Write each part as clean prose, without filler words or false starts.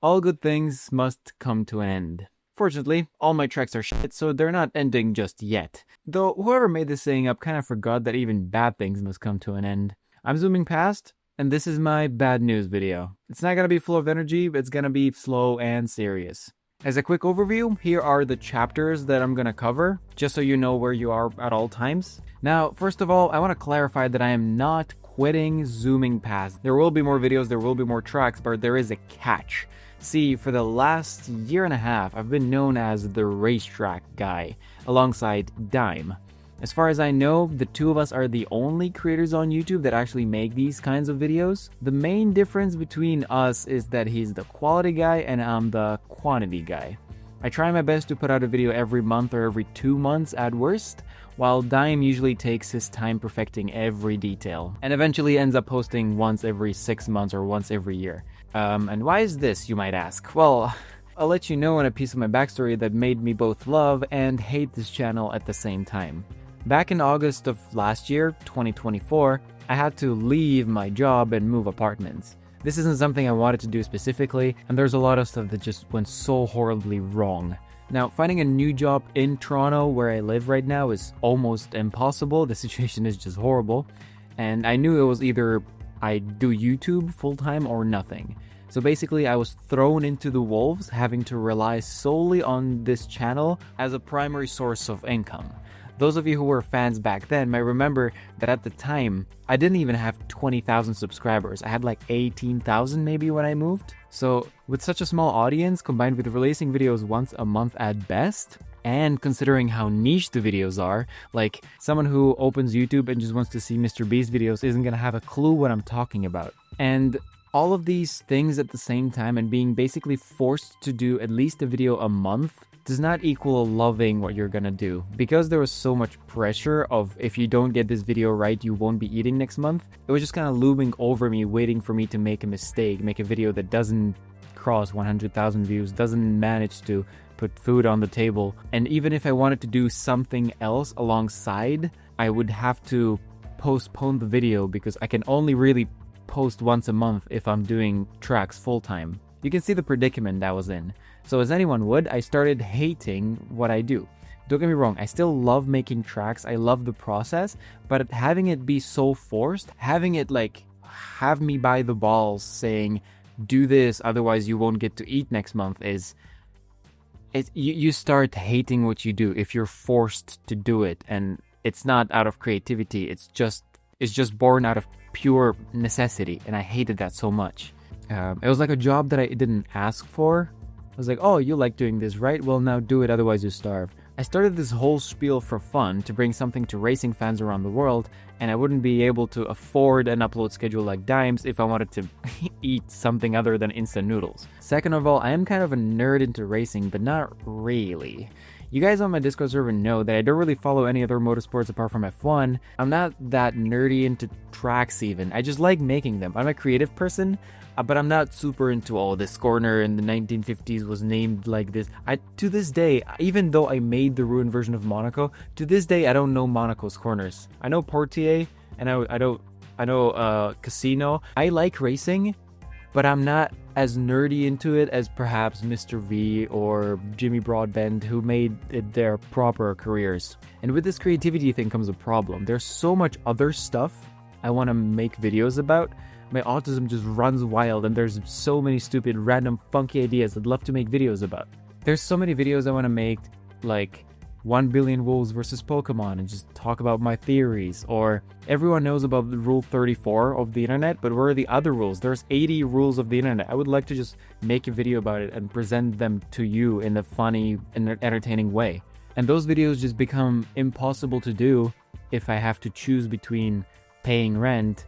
all good things must come to an end. Fortunately, all my tracks are shit, so they're not ending just yet. Though whoever made this saying up kind of forgot that even bad things must come to an end. I'm zooming past, and this is my bad news video. It's not gonna be full of energy, but it's gonna be slow and serious. As a quick overview, here are the chapters that I'm gonna cover, just so you know where you are at all times. Now, first of all, I want to clarify that I am not quitting zooming past. There will be more videos, there will be more tracks, but there is a catch. See, for the last year and a half, I've been known as the racetrack guy, alongside Dime. As far as I know, the two of us are the only creators on YouTube that actually make these kinds of videos. The main difference between us is that he's the quality guy and I'm the quantity guy. I try my best to put out a video every month or every 2 months at worst, while Dime usually takes his time perfecting every detail, and eventually ends up posting once every 6 months or once every year. And why is this, you might ask? Well, I'll let you know in a piece of my backstory that made me both love and hate this channel at the same time. Back in August of last year, 2024, I had to leave my job and move apartments. This isn't something I wanted to do specifically, and there's a lot of stuff that just went so horribly wrong. Now, finding a new job in Toronto, where I live right now, is almost impossible. The situation is just horrible. And I knew it was either I do YouTube full-time or nothing. So basically, I was thrown into the wolves, having to rely solely on this channel as a primary source of income. Those of you who were fans back then might remember that at the time, I didn't even have 20,000 subscribers. I had like 18,000 maybe when I moved. So with such a small audience, combined with releasing videos once a month at best, and considering how niche the videos are, like someone who opens YouTube and just wants to see Mr. Beast videos isn't gonna have a clue what I'm talking about. And all of these things at the same time and being basically forced to do at least a video a month does not equal loving what you're gonna do. Because there was so much pressure of if you don't get this video right, you won't be eating next month, it was just kind of looming over me, waiting for me to make a mistake, make a video that doesn't cross 100,000 views, doesn't manage to put food on the table. And even if I wanted to do something else alongside, I would have to postpone the video because I can only really post once a month if I'm doing tracks full-time. You can see the predicament I was in. So as anyone would, I started hating what I do. Don't get me wrong, I still love making tracks, I love the process, but having it be so forced, having it like have me by the balls saying, do this, otherwise you won't get to eat next month you start hating what you do if you're forced to do it, and it's not out of creativity, it's just born out of pure necessity, and I hated that so much. It was like a job that I didn't ask for. I was like, oh, you like doing this, right? Well, now do it, otherwise you starve. I started this whole spiel for fun to bring something to racing fans around the world, and I wouldn't be able to afford an upload schedule like Dime's if I wanted to eat something other than instant noodles. Second of all, I am kind of a nerd into racing, but not really. You guys on my Discord server know that I don't really follow any other motorsports apart from F1. I'm not that nerdy into tracks even. I just like making them. I'm a creative person, but I'm not super into all this corner in the 1950s was named like this. To this day, even though I made the ruined version of Monaco, to this day I don't know Monaco's corners. I know Portier and I know Casino. I like racing, but I'm not as nerdy into it as perhaps Mr. V or Jimmy Broadbent, who made it their proper careers. And with this creativity thing comes a problem. There's so much other stuff I want to make videos about. My autism just runs wild, and there's so many stupid, random, funky ideas I'd love to make videos about. There's so many videos I want to make, like 1 billion wolves versus Pokemon, and just talk about my theories. Or everyone knows about the rule 34 of the internet, but where are the other rules? There's 80 rules of the internet. I would like to just make a video about it and present them to you in a funny and entertaining way. And those videos just become impossible to do if I have to choose between paying rent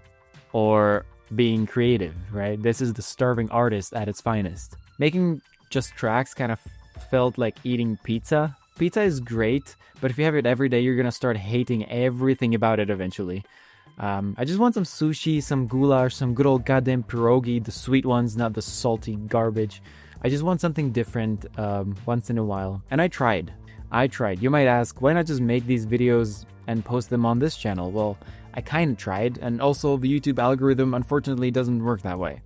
or being creative, right? This is the starving artist at its finest. Making just tracks kind of felt like eating pizza. Pizza is great, but if you have it every day, you're gonna start hating everything about it eventually. I just want some sushi, some goulash, some good old goddamn pierogi, the sweet ones, not the salty garbage. I just want something different once in a while. And I tried. You might ask, why not just make these videos and post them on this channel? Well, I kind of tried, and also the YouTube algorithm unfortunately doesn't work that way.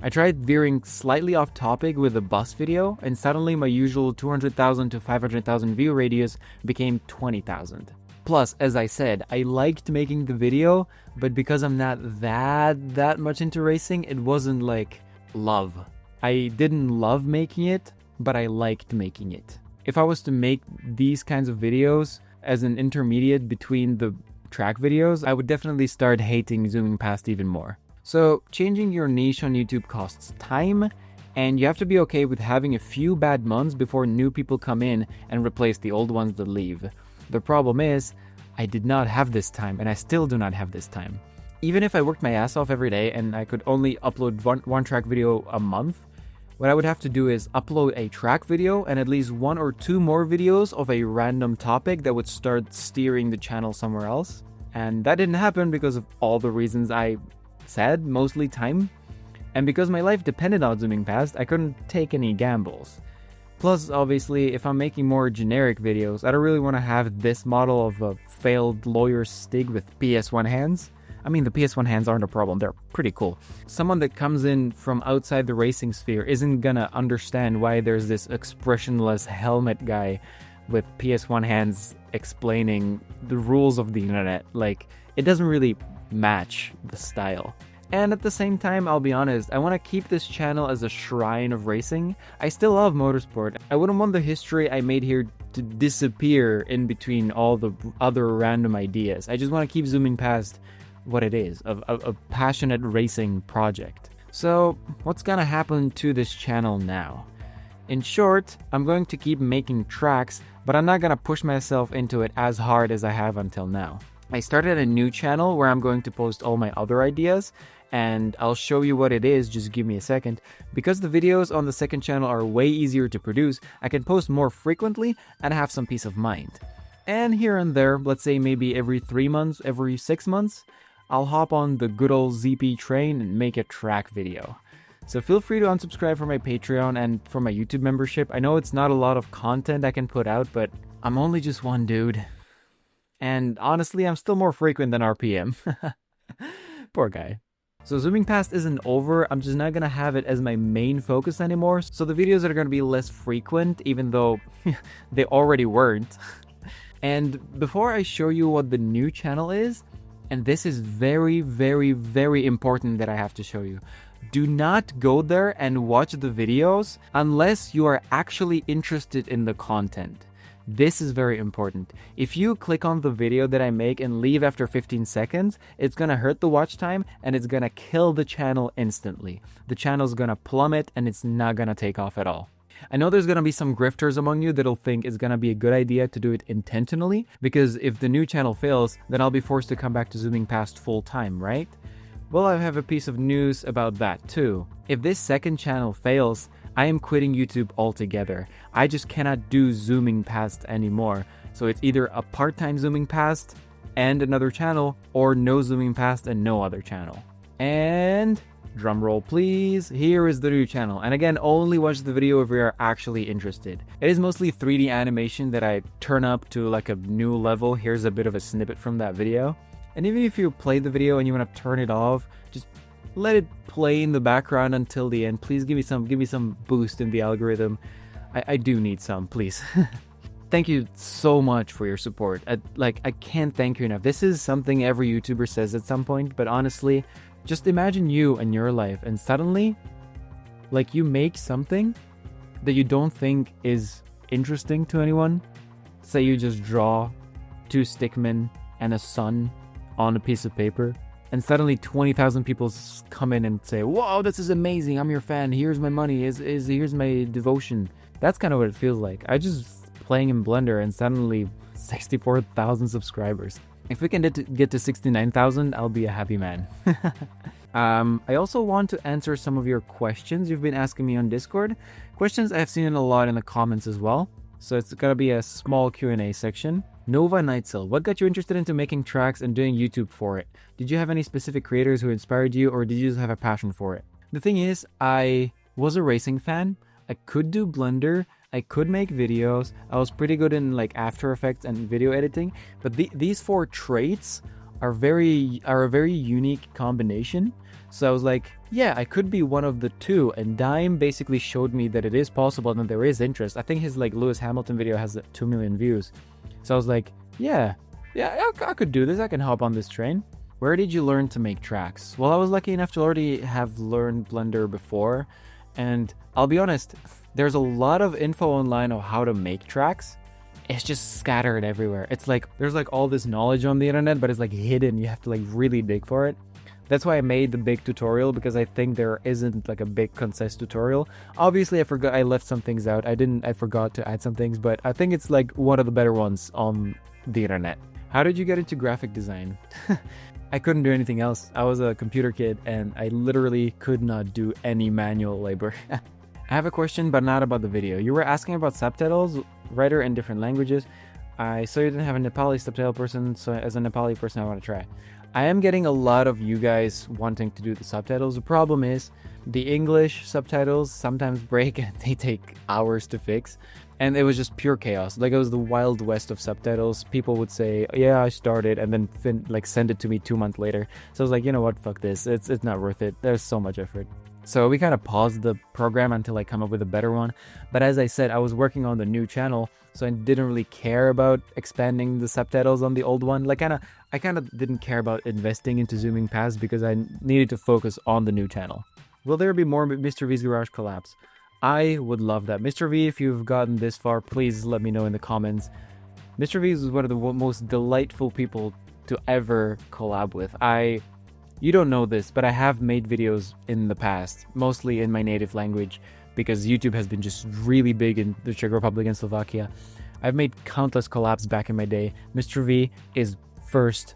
I tried veering slightly off topic with a bus video, and suddenly my usual 200,000 to 500,000 view radius became 20,000. Plus, as I said, I liked making the video, but because I'm not that much into racing, it wasn't like love. I didn't love making it, but I liked making it. If I was to make these kinds of videos as an intermediate between the track videos, I would definitely start hating zooming past even more. So changing your niche on YouTube costs time, and you have to be okay with having a few bad months before new people come in and replace the old ones that leave. The problem is, I did not have this time, and I still do not have this time. Even if I worked my ass off every day and I could only upload one track video a month, what I would have to do is upload a track video and at least 1 or 2 more videos of a random topic that would start steering the channel somewhere else. And that didn't happen because of all the reasons I said, mostly time. And because my life depended on zooming past, I couldn't take any gambles. Plus, obviously, if I'm making more generic videos, I don't really want to have this model of a failed lawyer Stig with PS1 hands. I mean, the PS1 hands aren't a problem, they're pretty cool. Someone that comes in from outside the racing sphere isn't gonna understand why there's this expressionless helmet guy with PS1 hands explaining the rules of the internet. Like, it doesn't really match the style. And at the same time, I'll be honest, I want to keep this channel as a shrine of racing. I still love motorsport. I wouldn't want the history I made here to disappear in between all the other random ideas. I just want to keep zooming past what it is, a passionate racing project. So, what's gonna happen to this channel now? In short, I'm going to keep making tracks, but I'm not gonna push myself into it as hard as I have until now. I started a new channel where I'm going to post all my other ideas, and I'll show you what it is, just give me a second. Because the videos on the second channel are way easier to produce, I can post more frequently and have some peace of mind. And here and there, let's say maybe every 3 months, every 6 months, I'll hop on the good old ZP train and make a track video. So feel free to unsubscribe from my Patreon and from my YouTube membership. I know it's not a lot of content I can put out, but I'm only just one dude. And honestly, I'm still more frequent than RPM. Poor guy. So zooming past isn't over, I'm just not gonna have it as my main focus anymore, so the videos are gonna be less frequent, even though they already weren't. And before I show you what the new channel is, and this is very, very, very important that I have to show you, do not go there and watch the videos unless you are actually interested in the content. This is very important. If you click on the video that I make and leave after 15 seconds, it's gonna hurt the watch time and it's gonna kill the channel instantly. The channel's gonna plummet and it's not gonna take off at all. I know there's gonna be some grifters among you that'll think it's gonna be a good idea to do it intentionally, because if the new channel fails, then I'll be forced to come back to zooming past full time, right? Well, I have a piece of news about that too. If this second channel fails, I am quitting YouTube altogether. I just cannot do zooming past anymore. So it's either a part-time zooming past and another channel, or no zooming past and no other channel. And drum roll please, here is the new channel. And again, only watch the video if you are actually interested. It is mostly 3D animation that I turn up to like a new level. Here's a bit of a snippet from that video. And even if you play the video and you want to turn it off, just let it play in the background until the end. Please give me some boost in the algorithm. I do need some, please. Thank you so much for your support. I can't thank you enough. This is something every YouTuber says at some point, but honestly, just imagine you and your life, and suddenly, like, you make something that you don't think is interesting to anyone. Say you just draw 2 stickmen and a sun on a piece of paper, and suddenly 20,000 people come in and say, "Whoa, this is amazing! I'm your fan. Here's my money. Here's my devotion." That's kind of what it feels like. I just playing in Blender, and suddenly 64,000 subscribers. If we can get to 69,000, I'll be a happy man. I also want to answer some of your questions you've been asking me on Discord. Questions I've seen a lot in the comments as well. So it's gonna be a small Q&A section. Nova Nightcell, what got you interested into making tracks and doing YouTube for it? Did you have any specific creators who inspired you, or did you just have a passion for it? The thing is, I was a racing fan. I could do Blender. I could make videos. I was pretty good in like After Effects and video editing. But these 4 traits are a very unique combination. So I was like, yeah, I could be one of the two. And Dime basically showed me that it is possible and that there is interest. I think his like Lewis Hamilton video has 2 million views. So I was like, yeah, I could do this. I can hop on this train. Where did you learn to make tracks? Well, I was lucky enough to already have learned Blender before. And I'll be honest, there's a lot of info online on how to make tracks. It's just scattered everywhere. It's like there's like all this knowledge on the internet, but it's like hidden. You have to like really dig for it. That's why I made the big tutorial, because I think there isn't like a big concise tutorial. Obviously, I left some things out. I forgot to add some things, but I think it's like one of the better ones on the internet. How did you get into graphic design? I couldn't do anything else. I was a computer kid and I literally could not do any manual labor. I have a question, but not about the video. You were asking about subtitles, writer in different languages. I saw you didn't have a Nepali subtitle person, so as a Nepali person, I want to try. I am getting a lot of you guys wanting to do the subtitles. The problem is the English subtitles sometimes break and they take hours to fix. And it was just pure chaos. Like, it was the wild west of subtitles. People would say, yeah, I started, and then send it to me 2 months later. So I was like, you know what, fuck this. It's not worth it. There's so much effort. So we kind of paused the program until I come up with a better one. But as I said, I was working on the new channel, so I didn't really care about expanding the subtitles on the old one. Like, I kind of didn't care about investing into zooming past because I needed to focus on the new channel. Will there be more Mr. V's Garage collabs? I would love that. Mr. V, if you've gotten this far, please let me know in the comments. Mr. V is one of the most delightful people to ever collab with. You don't know this, but I have made videos in the past, mostly in my native language, because YouTube has been just really big in the Czech Republic and Slovakia. I've made countless collabs back in my day. Mr. V is first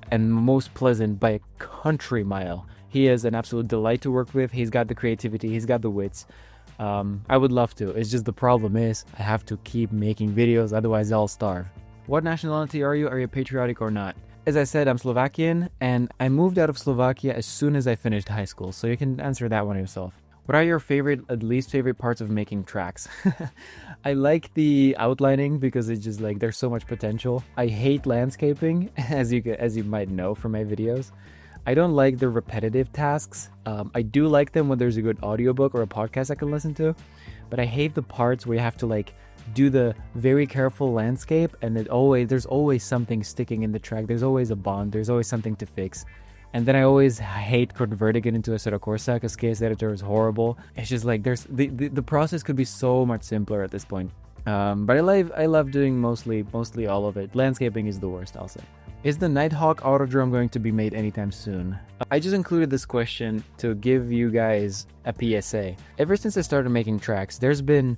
and most pleasant by a country mile. He is an absolute delight to work with. He's got the creativity, he's got the wits. I would love to. It's just the problem is I have to keep making videos, otherwise I'll starve. What nationality are you? Are you patriotic or not? As I said, I'm Slovakian, and I moved out of Slovakia as soon as I finished high school, so you can answer that one yourself. What are your least favorite parts of making tracks? I like the outlining because it's just like there's so much potential. I hate landscaping, as you might know from my videos. I don't like the repetitive tasks. I do like them when there's a good audiobook or a podcast I can listen to, but I hate the parts where you have to like do the very careful landscape and there's always something sticking in the track. There's always a bond. There's always something to fix. And then I always hate converting it into Assetto Corsa because KS Editor is horrible. It's just like the process could be so much simpler at this point. But I love doing mostly all of it. Landscaping is the worst, I'll say. Is the Nighthawk Autodrome going to be made anytime soon? I just included this question to give you guys a PSA. Ever since I started making tracks, there's been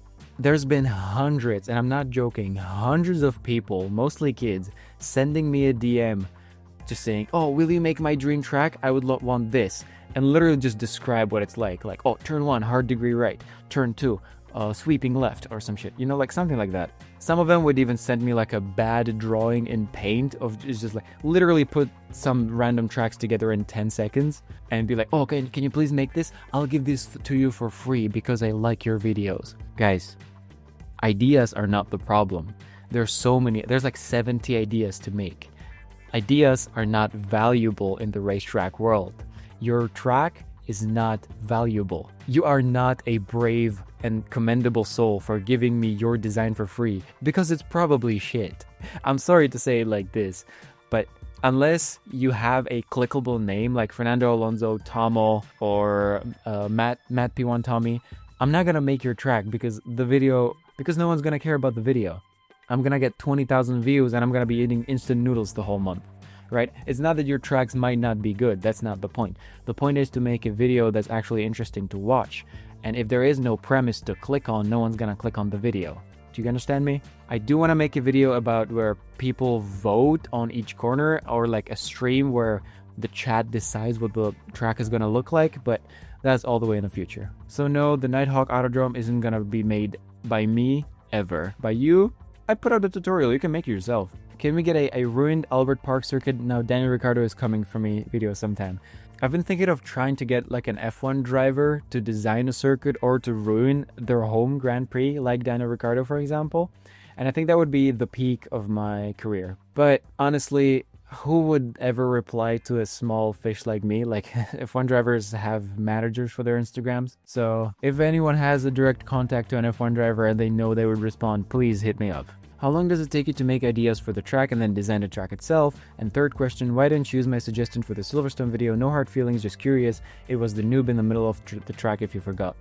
hundreds, and I'm not joking, hundreds of people, mostly kids, sending me a DM just saying, oh, will you make my dream track? I would want this. And literally just describe what it's like. Like, oh, turn 1, hard degree right. Turn 2, sweeping left or some shit. You know, like something like that. Some of them would even send me like a bad drawing in Paint of just like literally put some random tracks together in 10 seconds and be like, oh, can you please make this? I'll give this to you for free because I like your videos. Guys, ideas are not the problem. There's like 70 ideas to make. Ideas are not valuable in the racetrack world. Your track is not valuable. You are not a brave and commendable soul for giving me your design for free because it's probably shit. I'm sorry to say it like this, but unless you have a clickable name like Fernando Alonso, Tomo, or Matt P1 Tommy, I'm not gonna make your track because no one's gonna care about the video. I'm gonna get 20,000 views and I'm gonna be eating instant noodles the whole month, right? It's not that your tracks might not be good. That's not the point. The point is to make a video that's actually interesting to watch. And if there is no premise to click on, no one's gonna click on the video. Do you understand me? I do want to make a video about where people vote on each corner, or like a stream where the chat decides what the track is gonna look like, but that's all the way in the future. So no, the Nighthawk Autodrome isn't gonna be made by me ever. By you, I put out a tutorial, you can make it yourself. Can we get a ruined Albert Park circuit? Now Daniel Ricciardo is coming for me video sometime. I've been thinking of trying to get like an F1 driver to design a circuit or to ruin their home Grand Prix, like Daniel Ricciardo, for example. And I think that would be the peak of my career. But honestly, who would ever reply to a small fish like me? Like, F1 drivers have managers for their Instagrams. So if anyone has a direct contact to an F1 driver and they know they would respond, please hit me up. How long does it take you to make ideas for the track and then design the track itself? And third question, why didn't you use my suggestion for the Silverstone video? No hard feelings, just curious. It was the noob in the middle of the track if you forgot.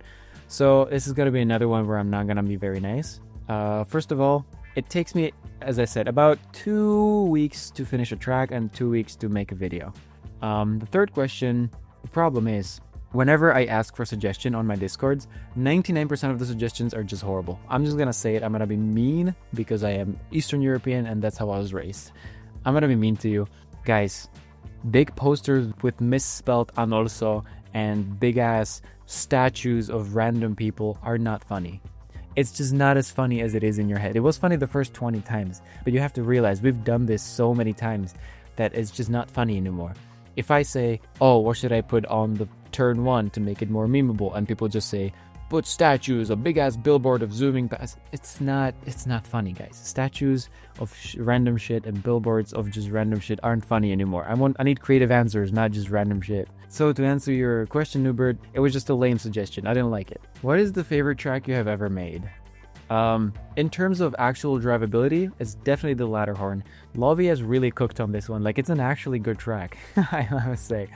So this is going to be another one where I'm not going to be very nice. First of all, it takes me, as I said, about 2 weeks to finish a track and 2 weeks to make a video. The third question, the problem is, whenever I ask for suggestion on my Discords, 99% of the suggestions are just horrible. I'm just gonna say it, I'm gonna be mean because I am Eastern European and that's how I was raised. I'm gonna be mean to you. Guys, big posters with misspelled "Anolso" and big ass statues of random people are not funny. It's just not as funny as it is in your head. It was funny the first 20 times, but you have to realize we've done this so many times that it's just not funny anymore. If I say, oh, what should I put on the turn 1 to make it more memeable, and people just say, put statues, a big ass billboard of zooming past, it's not funny, guys. Statues of random shit and billboards of just random shit aren't funny anymore. I need creative answers, not just random shit. So to answer your question, Newbird, it was just a lame suggestion. I didn't like it. What is the favorite track you have ever made? In terms of actual drivability, it's definitely the Ladderhorn. Lovie has really cooked on this one. Like, it's an actually good track, I must say.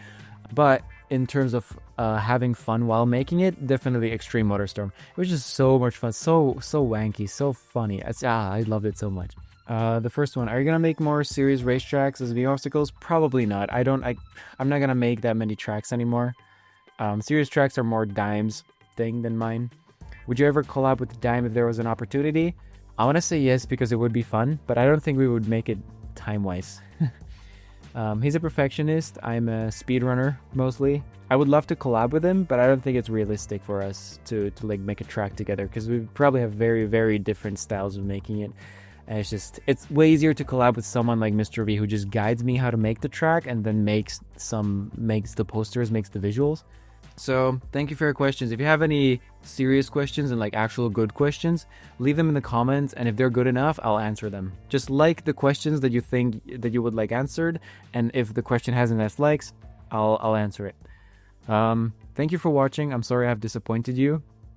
But in terms of having fun while making it, definitely Extreme Motorstorm. It was just so much fun, so wanky, so funny. I loved it so much. The first one, are you gonna make more serious racetracks as V obstacles? Probably not. I'm not gonna make that many tracks anymore. Serious tracks are more Dime's thing than mine. Would you ever collab with Dime if there was an opportunity? I want to say yes because it would be fun, but I don't think we would make it time-wise. He's a perfectionist. I'm a speedrunner mostly. I would love to collab with him, but I don't think it's realistic for us to like make a track together because we probably have very, very different styles of making it. And it's way easier to collab with someone like Mr. V who just guides me how to make the track and then makes the posters, makes the visuals. So thank you for your questions. If you have any serious questions and like actual good questions, leave them in the comments, and if they're good enough, I'll answer them. Just like the questions that you think that you would like answered, and if the question has enough likes, I'll answer it. Thank you for watching. I'm sorry I've disappointed you.